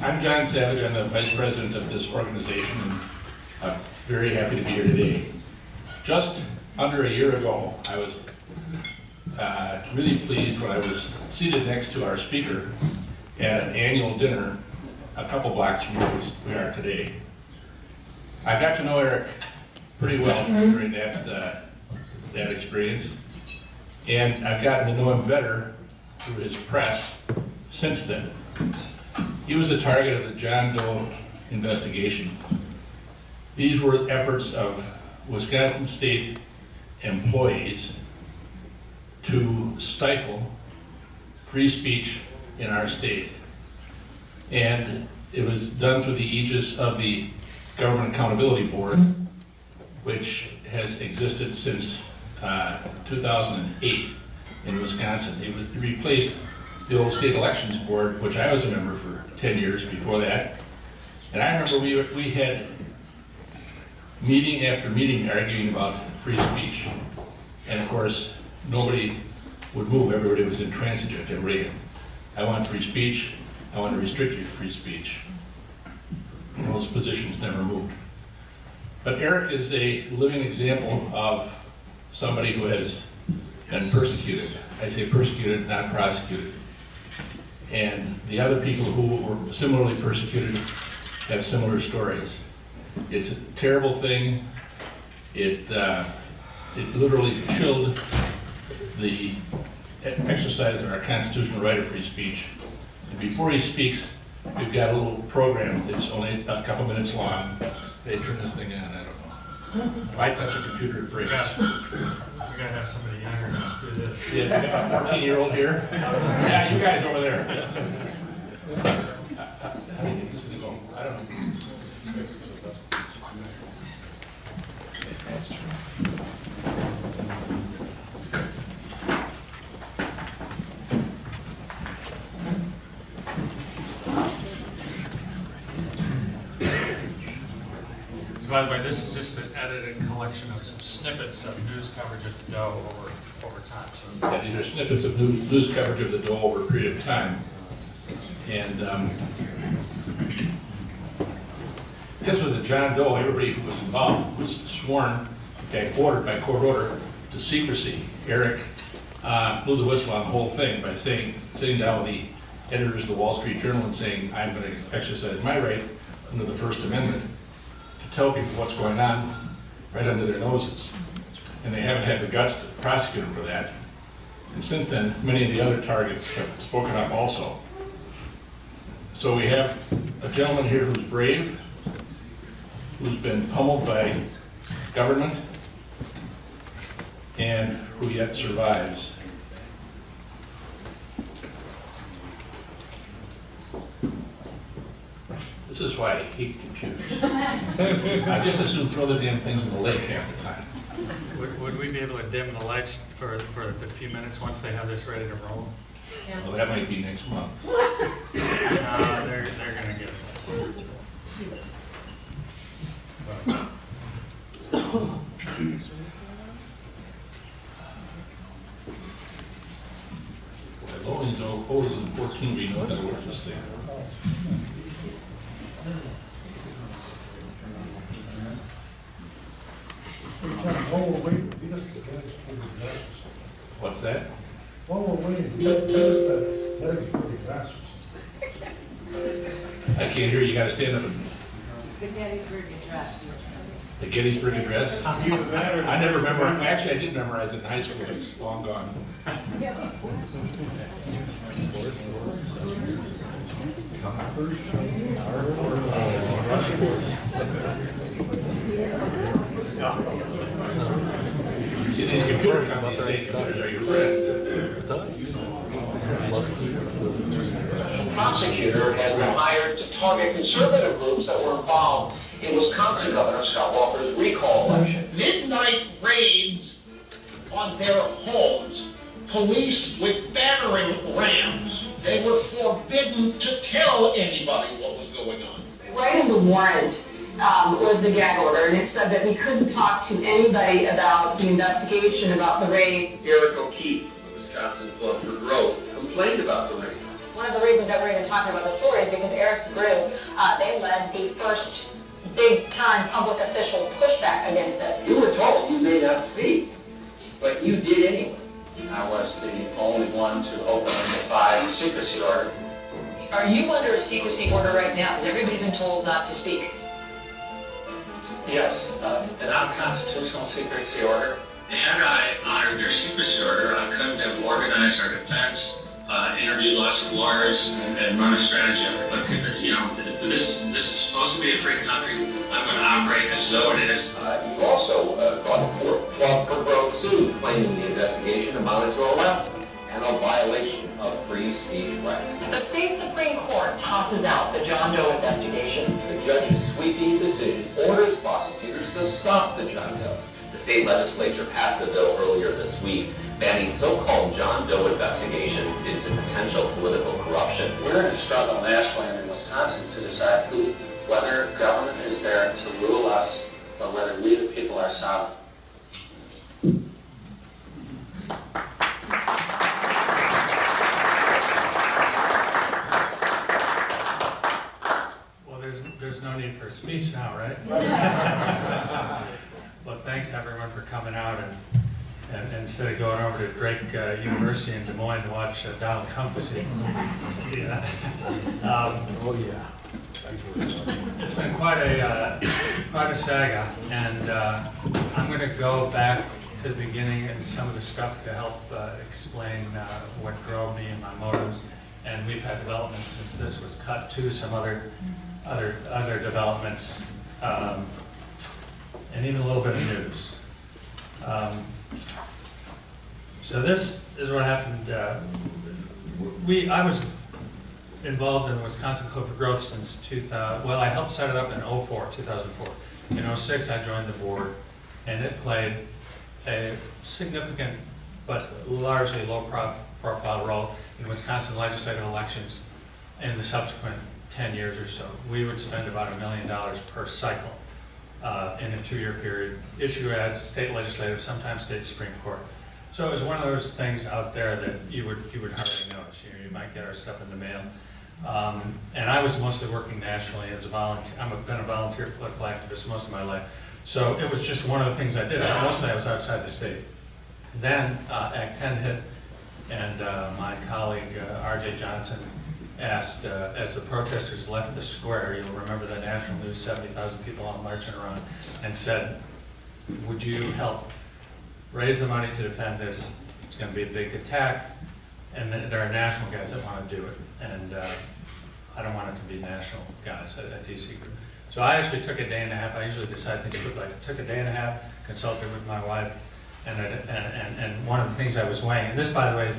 I'm John Savage. I'm the vice president of this organization, and I'm very happy to be here today. Just under a year ago, I was really pleased when I was seated next to our speaker at an annual dinner a couple blocks from where we are today. I got to know Eric pretty well during that experience, and I've gotten to know him better through his press since then. He was the target of the John Doe investigation. These were efforts of Wisconsin state employees to stifle free speech in our state. And it was done through the aegis of the Government Accountability Board, which has existed since 2008 in Wisconsin. It replaced the old state elections board, which I was a member for 10 years before that. And I remember we had meeting after meeting arguing about free speech. And of course, nobody would move. Everybody was intransigent and Reagan. I want free speech. I want to restrict your free speech. And those positions never moved. But Eric is a living example of somebody who has been persecuted. I say persecuted, not prosecuted. And the other people who were similarly persecuted have similar stories. It's a terrible thing. It literally chilled the exercise of our constitutional right of free speech. And before he speaks, we've got a little program that's only a couple minutes long. They turn this thing on, I don't know. If I touch a computer, it breaks. We're gonna have somebody younger do this. Yeah, we got a 14-year-old here. Yeah, you guys over there. How do you get this to go? I don't know. So by the way, this is just an edited collection of some snippets of news coverage of the Doe over time. So Yeah, these are snippets of news coverage of the Doe over a period of time. And this was a John Doe. Everybody who was involved was sworn, ordered by court order, to secrecy. Eric blew the whistle on the whole thing by sitting down with the editors of the Wall Street Journal and saying, I'm going to exercise my right under the First Amendment to tell people what's going on right under their noses. And they haven't had the guts to prosecute him for that. And since then, many of the other targets have spoken up also. So we have a gentleman here who's brave, who's been pummeled by government, and who yet survives. This is why I hate computers. I just as soon throw the damn things in the lake half the time. would we be able to dim the lights for the few minutes once they have this ready to roll? Yeah. Well, that might be next month. They're gonna get it. The loading's older than 14, we know how to work this thing. What's that? While we're waiting, let us put the glasses. I can't hear you. Gotta stand up. The Gettysburg Address. The Gettysburg Address? Either that or. I never remember. Actually, I did memorize it in high school. It's long gone. See, these computer companies say computers are your friend. Prosecutor had been hired to target conservative groups that were involved in Wisconsin Governor Scott Walker's recall election. Midnight raids on their homes, police with battering rams. They were forbidden to tell anybody what was going on. Writing the warrant was the gag order, and it said that we couldn't talk to anybody about the investigation, about the raid. Keefe, the Wisconsin Club for Growth, complained about the raid. one of the reasons that we're even talking about the story is because Eric's group, they led the first big-time public official pushback against this. You were told you may not speak, but you did anyway. I was the only one to open and defy the secrecy order. Are you under a secrecy order right now? Because everybody's been told not to speak. Yes, an unconstitutional secrecy order. Had I honored their secrecy order, I couldn't have organized our defense, interviewed lots of lawyers, and run a strategy effort. But this is supposed to be a free country. I'm going to operate as though it is. You also brought the Club for Growth suit, claiming the investigation amounted to harassment and a violation of free speech rights. The state Supreme Court tosses out the John Doe investigation. The judge's sweeping decision orders prosecutors to stop the John Doe. The state legislature passed the bill earlier this week, banning so-called John Doe investigations into potential political corruption. We're in a struggle nationally and in Wisconsin to decide whether government is there to rule us or whether we the people are sovereign. Well, there's no need for a speech now, right? Well, thanks everyone for coming out and instead of going over to Drake University in Des Moines to watch Donald Trump this evening. Yeah. Oh, yeah. It's been quite a saga, and I'm going to go back to the beginning and some of the stuff to help explain what drove me and my motives. And we've had developments since this was cut to some other developments, and even a little bit of news. So this is what happened. I was involved in the Wisconsin Club for Growth since 2000. Well, I helped set it up in 2004. In 06, I joined the board, and it played a significant but largely low-profile role in Wisconsin legislative elections in the subsequent 10 years or so. We would spend about $1 million per cycle in a 2-year period, issue ads, state legislative, sometimes state Supreme Court. So it was one of those things out there that you would hardly notice. You might get our stuff in the mail. And I was mostly working nationally as a volunteer. I've been a volunteer political activist most of my life. So it was just one of the things I did. Mostly I was outside the state. Then Act 10 hit, and my colleague R.J. Johnson asked, as the protesters left the square, you'll remember the national news, 70,000 people all marching around, and said, would you help raise the money to defend this? It's going to be a big attack, and there are national guys that want to do it, and I don't want it to be national guys at DC Group. So I actually took a day and a half. I usually decide things quickly. I took a day and a half, consulted with my wife, and one of the things I was weighing, and this, by the way,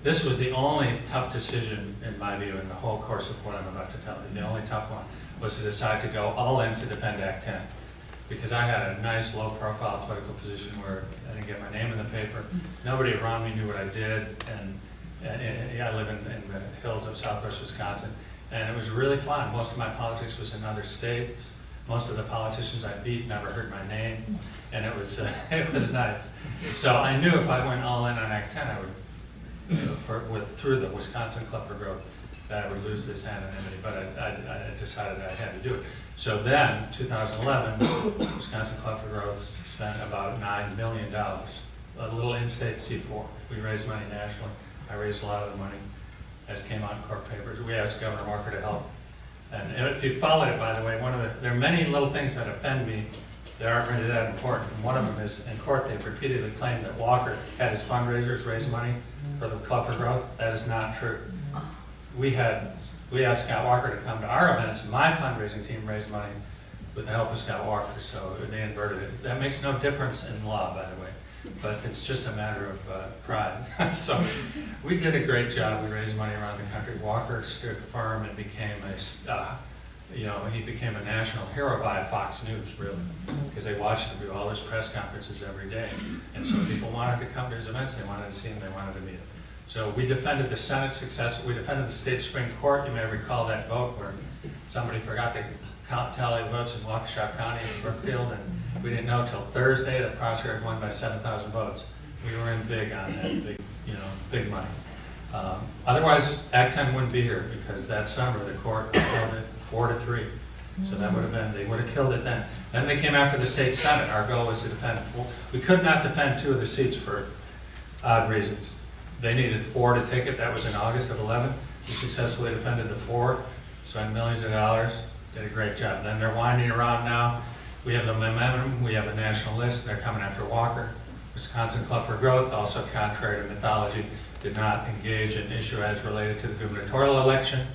this was the only tough decision, in my view, in the whole course of what I'm about to tell you. The only tough one was to decide to go all in to defend Act 10. Because I had a nice low-profile political position where I didn't get my name in the paper. Nobody around me knew what I did, and I live in the hills of southwest Wisconsin. And it was really fun. Most of my politics was in other states. Most of the politicians I beat never heard my name, and it was nice. So I knew if I went all in on Act 10, I would, through the Wisconsin Club for Growth, that I would lose this anonymity. But I decided I had to do it. So then, 2011, Wisconsin Club for Growth spent about $9 million, a little in-state C4. We raised money nationally. I raised a lot of the money, as came out in court papers. We asked Governor Walker to help. And if you followed it, by the way, there are many little things that offend me that aren't really that important. And one of them is, in court, they've repeatedly claimed that Walker had his fundraisers raise money for the Club for Growth. That is not true. We asked Scott Walker to come to our events. My fundraising team raised money with the help of Scott Walker, so they inverted it. That makes no difference in law, by the way, but it's just a matter of pride. So we did a great job. We raised money around the country. Walker stood firm and became he became a national hero by Fox News, really, because they watched him do all his press conferences every day. And so people wanted to come to his events. They wanted to see him. They wanted to meet him. So we defended the Senate success. We defended the state Supreme Court. You may recall that vote where somebody forgot to tally the votes in Waukesha County and Brookfield, and we didn't know until Thursday that the prosecutor had won by 7,000 votes. We were in big on that, big money. Otherwise, Act 10 wouldn't be here, because that summer, the court held it 4-3. So that would have been, they would have killed it then. Then they came after the state senate. Our goal was to defend 4. We could not defend 2 of the seats for odd reasons. They needed 4 to take it. That was in August of 11. We successfully defended the 4, spent millions of dollars, did a great job. Then they're winding around now. We have the momentum, we have a national list. They're coming after Walker. Wisconsin Club for Growth, also contrary to mythology, did not engage in issue as related to the gubernatorial election.